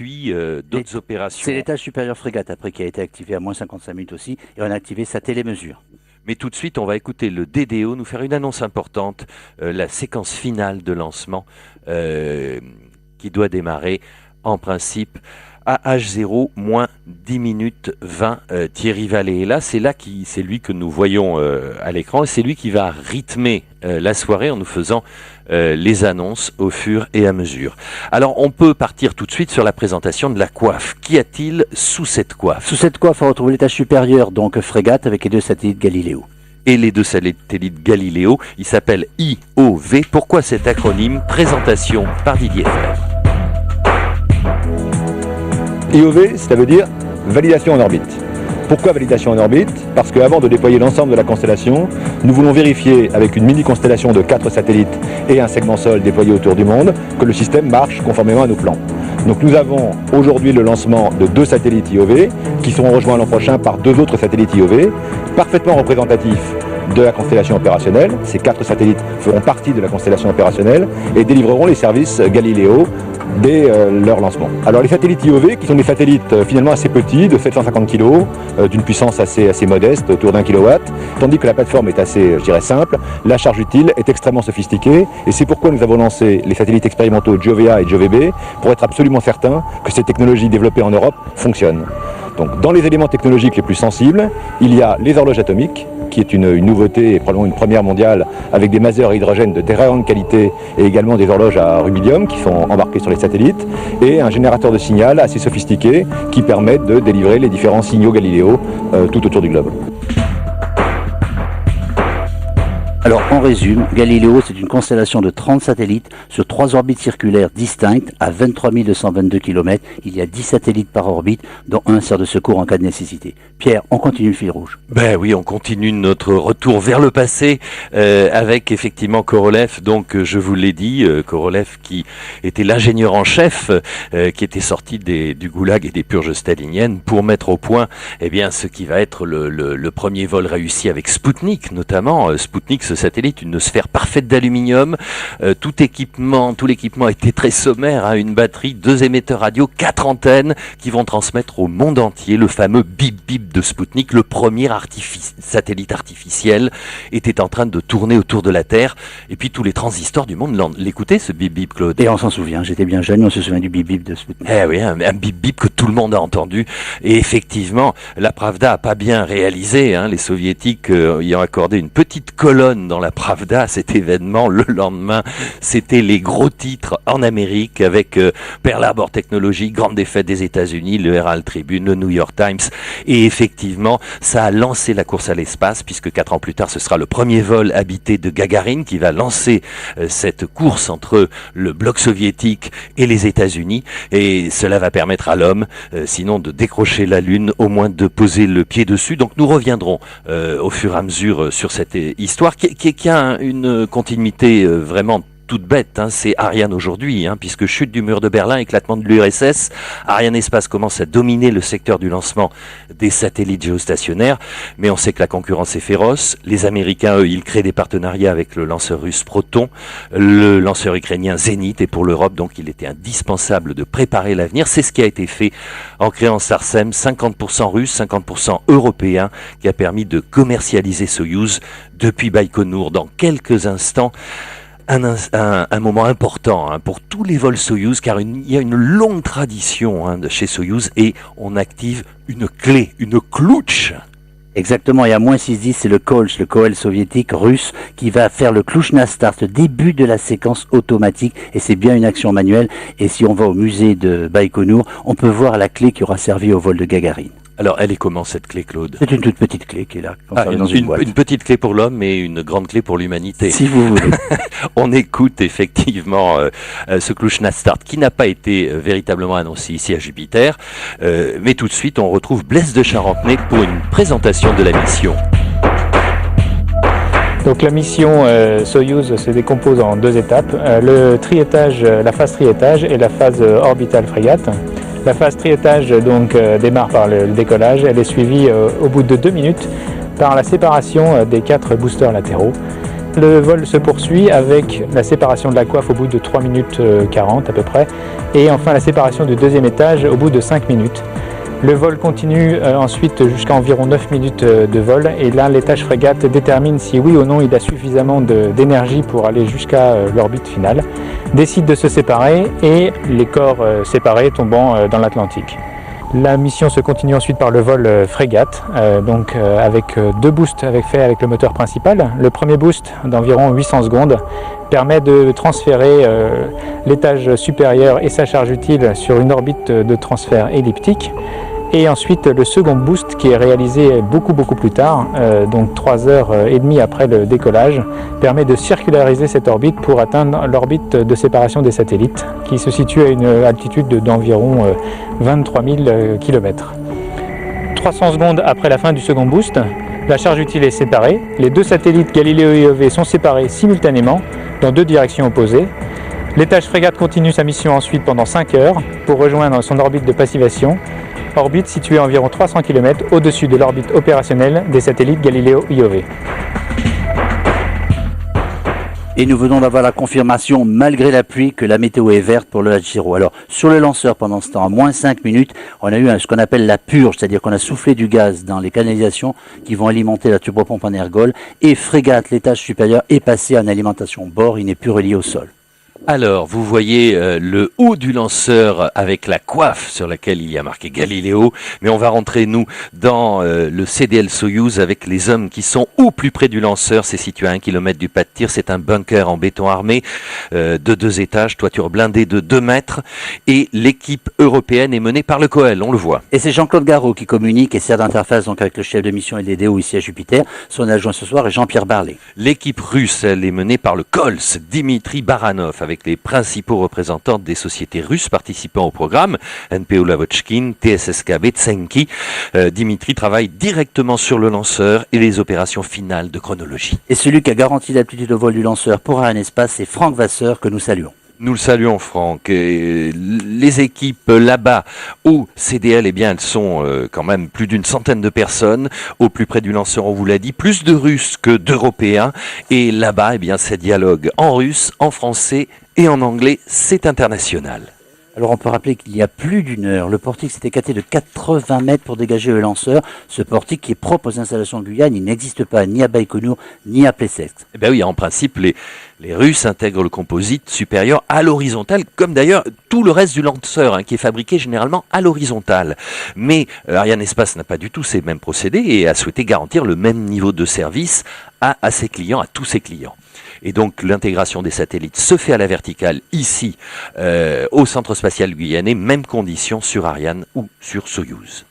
puis d'autres opérations. C'est l'étage supérieur frégate après qui a été activé à moins 55 minutes aussi, et on a activé sa télémesure. Mais tout de suite, on va écouter le DDO nous faire une annonce importante, la séquence finale de lancement qui doit démarrer en principe à H0 moins 10 minutes 20. Thierry Vallée est là, c'est lui que nous voyons à l'écran, et c'est lui qui va rythmer la soirée en nous faisant les annonces au fur et à mesure. Alors on peut partir tout de suite sur la présentation de la coiffe. Qu'y a-t-il sous cette coiffe ? Sous cette coiffe, on retrouve l'étage supérieur, donc frégate, avec les 2 satellites Galileo. Et les 2 satellites Galileo, ils s'appellent IOV. Pourquoi cet acronyme ? Présentation par Didier Fer. IOV, ça veut dire validation en orbite. Pourquoi validation en orbite ? Parce qu'avant de déployer l'ensemble de la constellation, nous voulons vérifier avec une mini-constellation de 4 satellites et un segment sol déployé autour du monde que le système marche conformément à nos plans. Donc nous avons aujourd'hui le lancement de 2 satellites IOV qui seront rejoints l'an prochain par 2 autres satellites IOV, parfaitement représentatifs de la constellation opérationnelle. Ces 4 satellites feront partie de la constellation opérationnelle et délivreront les services Galileo dès leur lancement. Alors les satellites IOV, qui sont des satellites finalement assez petits, de 750 kg, d'une puissance assez modeste, autour d'1 kW, tandis que la plateforme est assez, je dirais, simple, la charge utile est extrêmement sophistiquée, et c'est pourquoi nous avons lancé les satellites expérimentaux Giove-A et Giove-B, pour être absolument certains que ces technologies développées en Europe fonctionnent. Donc dans les éléments technologiques les plus sensibles, il y a les horloges atomiques, qui est une nouveauté et probablement une première mondiale, avec des masers à hydrogène de très grande qualité et également des horloges à rubidium qui sont embarquées sur les satellites, et un générateur de signal assez sophistiqué qui permet de délivrer les différents signaux Galileo tout autour du globe. Alors, on résume, Galileo, c'est une constellation de 30 satellites sur 3 orbites circulaires distinctes à 23 222 km. Il y a 10 satellites par orbite, dont un sert de secours en cas de nécessité. Pierre, on continue le fil rouge. Ben oui, on continue notre retour vers le passé avec effectivement Korolev. Donc, je vous l'ai dit, Korolev qui était l'ingénieur en chef, qui était sorti du goulag et des purges staliniennes pour mettre au point, eh bien, ce qui va être le premier vol réussi avec Spoutnik, notamment. Spoutnik, ce satellite, une sphère parfaite d'aluminium, tout l'équipement était très sommaire, hein, une batterie, 2 émetteurs radio, 4 antennes qui vont transmettre au monde entier le fameux bip bip de Spoutnik. Le premier satellite artificiel était en train de tourner autour de la Terre, et puis tous les transistors du monde l'écoutaient, ce bip bip, Claude. Et on s'en souvient, j'étais bien jeune, on se souvient du bip bip de Spoutnik. Eh oui, un bip bip que tout le monde a entendu, et effectivement la Pravda a pas bien réalisé, hein, les soviétiques y ont accordé une petite colonne dans la Pravda, cet événement. Le lendemain, c'était les gros titres en Amérique avec Pearl Harbor Technologies, grande défaite des États-Unis, le Herald Tribune, le New York Times, et effectivement, ça a lancé la course à l'espace, puisque 4 ans plus tard, ce sera le premier vol habité de Gagarine qui va lancer cette course entre le bloc soviétique et les États-Unis, et cela va permettre à l'homme, sinon de décrocher la Lune, au moins de poser le pied dessus. Donc nous reviendrons au fur et à mesure sur cette histoire qui a une continuité vraiment toute bête, hein, c'est Ariane aujourd'hui, hein, puisque chute du mur de Berlin, éclatement de l'URSS, Ariane Espace commence à dominer le secteur du lancement des satellites géostationnaires, mais on sait que la concurrence est féroce. Les Américains, eux, ils créent des partenariats avec le lanceur russe Proton, le lanceur ukrainien Zénith, et pour l'Europe, donc, il était indispensable de préparer l'avenir. C'est ce qui a été fait en créant Sarsem, 50% russe, 50% européen, qui a permis de commercialiser Soyouz depuis Baïkonour. Dans quelques instants, un moment important, hein, pour tous les vols Soyouz, car il y a une longue tradition, hein, de chez Soyouz, et on active une clé, une clouche. Exactement, et à moins 6-10, c'est le Kolch, le Koel soviétique russe, qui va faire le Klushna Start, le début de la séquence automatique, et c'est bien une action manuelle. Et si on va au musée de Baïkonour, on peut voir la clé qui aura servi au vol de Gagarine. Alors, elle est comment, cette clé, Claude ? C'est une toute petite clé qui est là, dans une boîte. Une petite clé pour l'homme et une grande clé pour l'humanité. Si vous voulez. On écoute effectivement ce Klushna Start qui n'a pas été véritablement annoncé ici à Jupiter. Mais tout de suite, on retrouve Blaise de Charentenay pour une présentation de la mission. Donc la mission Soyouz se décompose en 2 étapes, la phase triétage et la phase orbitale frégate. La phase triétage donc démarre par le décollage, elle est suivie au bout de 2 minutes par la séparation des 4 boosters latéraux Le vol se poursuit avec la séparation de la coiffe au bout de 3 minutes 40 à peu près, et enfin la séparation du deuxième étage au bout de 5 minutes. Le vol continue ensuite jusqu'à environ 9 minutes de vol, et là l'étage frégate détermine si oui ou non il a suffisamment d'énergie pour aller jusqu'à l'orbite finale, décide de se séparer et les corps séparés tombant dans l'Atlantique. La mission se continue ensuite par le vol frégate, avec 2 boosts faits avec le moteur principal. Le premier boost d'environ 800 secondes permet de transférer l'étage supérieur et sa charge utile sur une orbite de transfert elliptique. Et ensuite le second boost qui est réalisé beaucoup plus tard, donc 3h30 après le décollage, permet de circulariser cette orbite pour atteindre l'orbite de séparation des satellites qui se situe à une altitude d'environ 23 000 km. 300 secondes après la fin du second boost, la charge utile est séparée. Les 2 satellites Galileo et Iové sont séparés simultanément dans 2 directions opposées. L'étage frégate continue sa mission ensuite pendant 5 heures pour rejoindre son orbite de passivation, orbite située à environ 300 km au-dessus de l'orbite opérationnelle des satellites Galileo et Iové. Et nous venons d'avoir la confirmation, malgré la pluie, que la météo est verte pour le H0. Alors, sur le lanceur, pendant ce temps, à moins 5 minutes, on a eu ce qu'on appelle la purge, c'est-à-dire qu'on a soufflé du gaz dans les canalisations qui vont alimenter la turbopompe en ergol, et frégate, l'étage supérieur, est passé en alimentation bord, il n'est plus relié au sol. Alors, vous voyez le haut du lanceur avec la coiffe sur laquelle il y a marqué Galileo, mais on va rentrer, nous, dans le CDL Soyouz avec les hommes qui sont au plus près du lanceur. C'est situé à 1 km du pas de tir, c'est un bunker en béton armé de 2 étages, toiture blindée de 2 mètres, et l'équipe européenne est menée par le COEL, on le voit. Et c'est Jean-Claude Garot qui communique et sert d'interface donc avec le chef de mission LDDO ici à Jupiter. Son adjoint ce soir est Jean-Pierre Barlet. L'équipe russe, elle est menée par le KOLS, Dimitri Baranov, avec les principaux représentants des sociétés russes participant au programme, NPO Lavochkin, TSSK Betsenki. Dimitri travaille directement sur le lanceur et les opérations finales de chronologie. Et celui qui a garanti l'aptitude de vol du lanceur pour Arianespace, c'est Franck Vasseur, que nous saluons. Nous le saluons, Franck. Et les équipes là-bas au CDL, eh bien, elles sont quand même plus d'une centaine de personnes. Au plus près du lanceur, on vous l'a dit, plus de Russes que d'Européens. Et là-bas, eh bien, c'est dialogue en russe, en français et en anglais. C'est international. Alors on peut rappeler qu'il y a plus d'une heure, le portique s'est écarté de 80 mètres pour dégager le lanceur. Ce portique qui est propre aux installations de Guyane, il n'existe pas ni à Baïkonour ni à Plesetsk. Eh bien oui, en principe, les Russes intègrent le composite supérieur à l'horizontale, comme d'ailleurs tout le reste du lanceur, qui est fabriqué généralement à l'horizontale. Mais Arianespace n'a pas du tout ces mêmes procédés et a souhaité garantir le même niveau de service à ses clients, à tous ses clients. Et donc l'intégration des satellites se fait à la verticale ici au centre spatial guyanais, même condition sur Ariane ou sur Soyouz.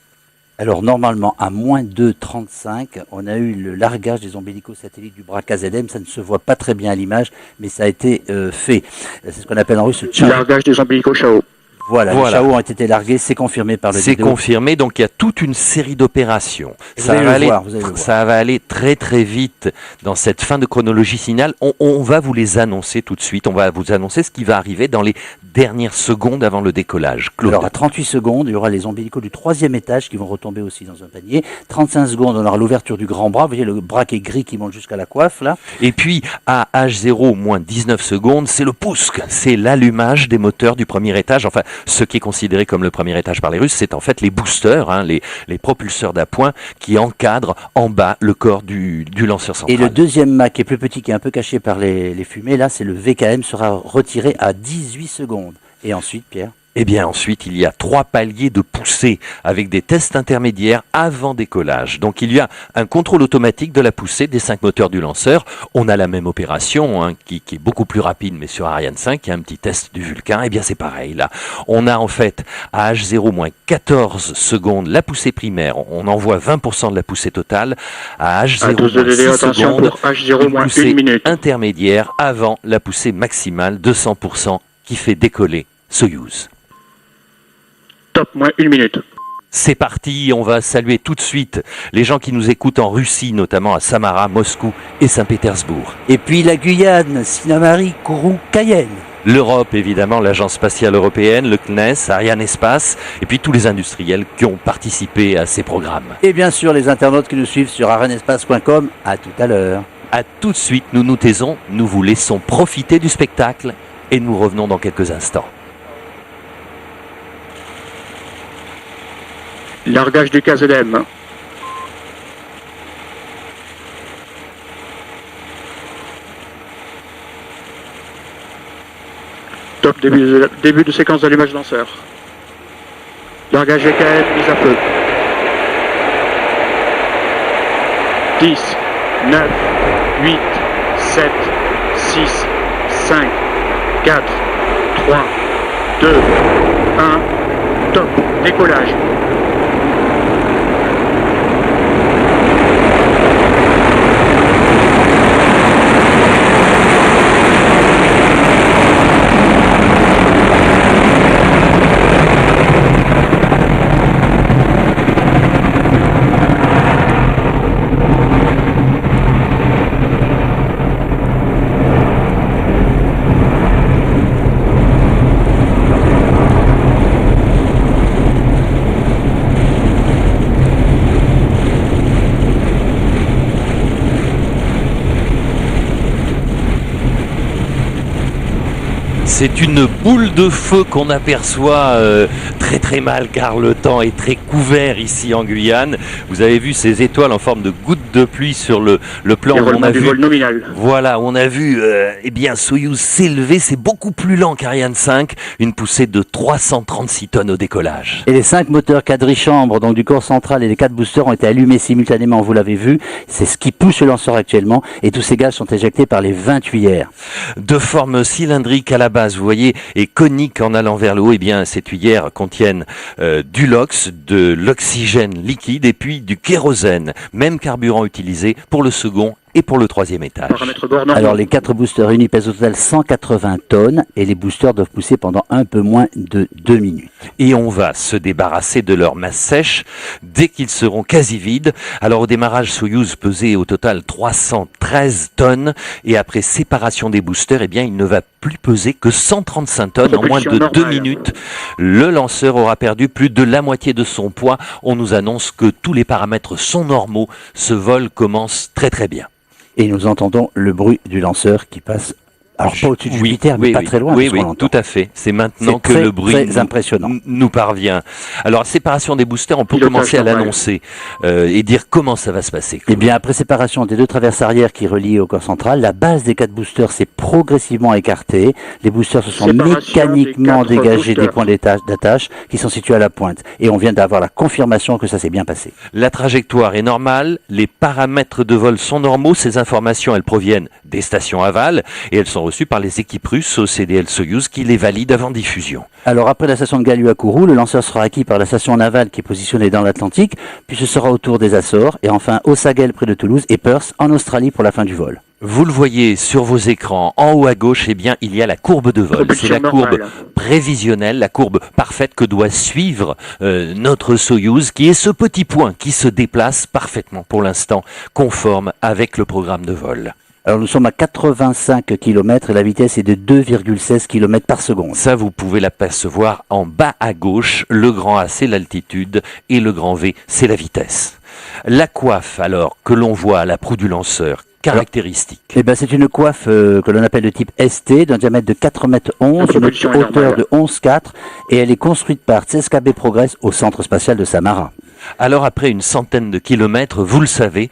Alors normalement à moins 2,35, on a eu le largage des ombilicosatellites du bras KZM, ça ne se voit pas très bien à l'image, mais ça a été fait. C'est ce qu'on appelle en russe le largage des ombilicos Chao. Voilà, les Chao ont été largués, c'est confirmé par le C'est DDO. confirmé, donc il y a toute une série d'opérations. Ça va aller très très vite dans cette fin de chronologie signal. On va vous les annoncer tout de suite, on va vous annoncer ce qui va arriver dans les dernières secondes avant le décollage. Claude. Alors à 38 secondes, il y aura les ombilicaux du 3e étage qui vont retomber aussi dans un panier. 35 secondes, on aura l'ouverture du grand bras, vous voyez le bras qui est gris qui monte jusqu'à la coiffe là. Et puis à H0 moins 19 secondes, c'est le pousk, c'est l'allumage des moteurs du premier étage, enfin ce qui est considéré comme le premier étage par les Russes, c'est en fait les boosters, les propulseurs d'appoint qui encadrent en bas le corps du lanceur central. Et le deuxième mât qui est plus petit, qui est un peu caché par les fumées, là c'est le VKM, sera retiré à 18 secondes. Et ensuite, Pierre ? Eh bien ensuite, il y a 3 paliers de poussée avec des tests intermédiaires avant décollage. Donc il y a un contrôle automatique de la poussée des 5 moteurs du lanceur. On a la même opération qui est beaucoup plus rapide, mais sur Ariane 5, il y a un petit test du Vulcain. Eh bien c'est pareil là. On a en fait à H0 moins 14 secondes la poussée primaire. On envoie 20% de la poussée totale. À H0 moins 6 secondes, H0 moins 1 minute. Intermédiaire avant la poussée maximale de 100% qui fait décoller Soyouz. Top, moins 1 minute. C'est parti, on va saluer tout de suite les gens qui nous écoutent en Russie, notamment à Samara, Moscou et Saint-Pétersbourg. Et puis la Guyane, Sinamari, Kourou, Cayenne. L'Europe, évidemment, l'Agence spatiale européenne, le CNES, Arianespace, et puis tous les industriels qui ont participé à ces programmes. Et bien sûr les internautes qui nous suivent sur arianespace.com. À tout à l'heure. À tout de suite, nous nous taisons, nous vous laissons profiter du spectacle et nous revenons dans quelques instants. Largage du KZM. Top, début de séquence d'allumage lanceur. Largage EKM, mise à feu. 10, 9, 8, 7, 6, 5, 4, 3, 2, 1, top, décollage. C'est une boule de feu qu'on aperçoit très très mal car le temps est très couvert ici en Guyane. Vous avez vu ces étoiles en forme de gouttes de pluie sur le plan où on a vu. Vol nominal. Voilà, on a vu Soyouz s'élever. C'est beaucoup plus lent qu'Ariane 5, une poussée de 336 tonnes au décollage. Et les 5 moteurs quadrichambres, donc du corps central, et les 4 boosters ont été allumés simultanément, vous l'avez vu. C'est ce qui pousse le lanceur actuellement, et tous ces gaz sont éjectés par les 20 tuyères. De forme cylindrique à la base, vous voyez, et conique en allant vers le haut, eh bien, ces tuyères contiennent du LOX, de l'oxygène liquide et puis du kérosène, même carburant utilisé pour le second et pour le troisième étage. Paramètre bord normand. Alors les 4 boosters réunis pèsent au total 180 tonnes et les boosters doivent pousser pendant un peu moins de 2 minutes. Et on va se débarrasser de leur masse sèche dès qu'ils seront quasi vides. Alors au démarrage, Soyouz pesait au total 313 tonnes et après séparation des boosters, eh bien il ne va plus peser que 135 tonnes en moins de 2 minutes. Le lanceur aura perdu plus de la moitié de son poids. On nous annonce que tous les paramètres sont normaux. Ce vol commence très très bien. Et nous entendons le bruit du lanceur qui passe, alors pas au-dessus de Jupiter, mais pas très loin. Oui, tout à fait. C'est maintenant que le bruit nous parvient. Alors, séparation des boosters, on peut commencer à l'annoncer et dire comment ça va se passer. Eh bien, après séparation des 2 traverses arrière qui relient au corps central, la base des 4 boosters s'est progressivement écartée. Les boosters se sont mécaniquement dégagés des points d'attache qui sont situés à la pointe. Et on vient d'avoir la confirmation que ça s'est bien passé. La trajectoire est normale, les paramètres de vol sont normaux. Ces informations, elles proviennent des stations aval et elles sont reçues par les équipes russes au CDL Soyouz qui les valident avant diffusion. Alors après la station de Gallu à Kourou, le lanceur sera acquis par la station navale qui est positionnée dans l'Atlantique, puis ce sera autour des Açores et enfin au Sagel près de Toulouse et Perth en Australie pour la fin du vol. Vous le voyez sur vos écrans, en haut à gauche, eh bien, il y a la courbe de vol. C'est la courbe prévisionnelle, la courbe parfaite que doit suivre notre Soyouz, qui est ce petit point qui se déplace parfaitement pour l'instant, conforme avec le programme de vol. Alors nous sommes à 85 km et la vitesse est de 2,16 km par seconde. Ça, vous pouvez l'apercevoir en bas à gauche. Le grand A, c'est l'altitude et le grand V, c'est la vitesse. La coiffe, alors, que l'on voit à la proue du lanceur, caractéristique. Eh ben, c'est une coiffe que l'on appelle de type ST, d'un diamètre de 4,11 m, une hauteur de 11,4 et elle est construite par CSKB Progress au Centre Spatial de Samara. Alors après une centaine de kilomètres, vous le savez,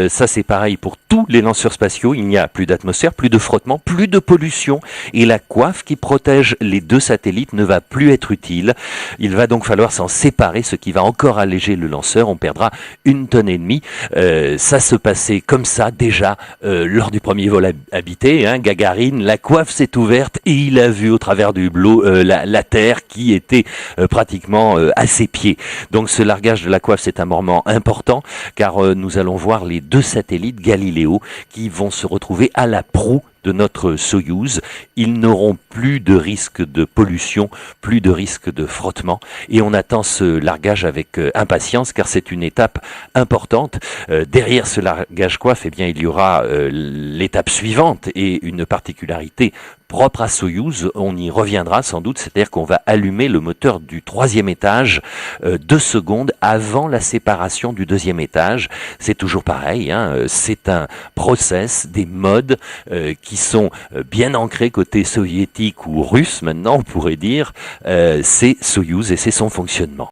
ça c'est pareil pour tous les lanceurs spatiaux, il n'y a plus d'atmosphère, plus de frottement, plus de pollution et la coiffe qui protège les 2 satellites ne va plus être utile. Il va donc falloir s'en séparer, ce qui va encore alléger le lanceur, on perdra 1,5 tonnes. Ça se passait comme ça déjà lors du premier vol habité, Gagarine, la coiffe s'est ouverte et il a vu au travers du hublot la Terre qui était pratiquement à ses pieds. Donc ce largage de la coiffe, c'est un moment important car nous allons voir les 2 satellites Galileo qui vont se retrouver à la proue de notre Soyouz. Ils n'auront plus de risque de pollution, plus de risque de frottement et on attend ce largage avec impatience car c'est une étape importante. Derrière ce largage coiffe, eh bien, il y aura l'étape suivante et une particularité propre à Soyouz, on y reviendra sans doute, c'est-à-dire qu'on va allumer le moteur du 3e étage 2 secondes avant la séparation du 2e étage. C'est toujours pareil, c'est un process, des modes qui sont bien ancrés côté soviétique ou russe maintenant, on pourrait dire, c'est Soyouz et c'est son fonctionnement.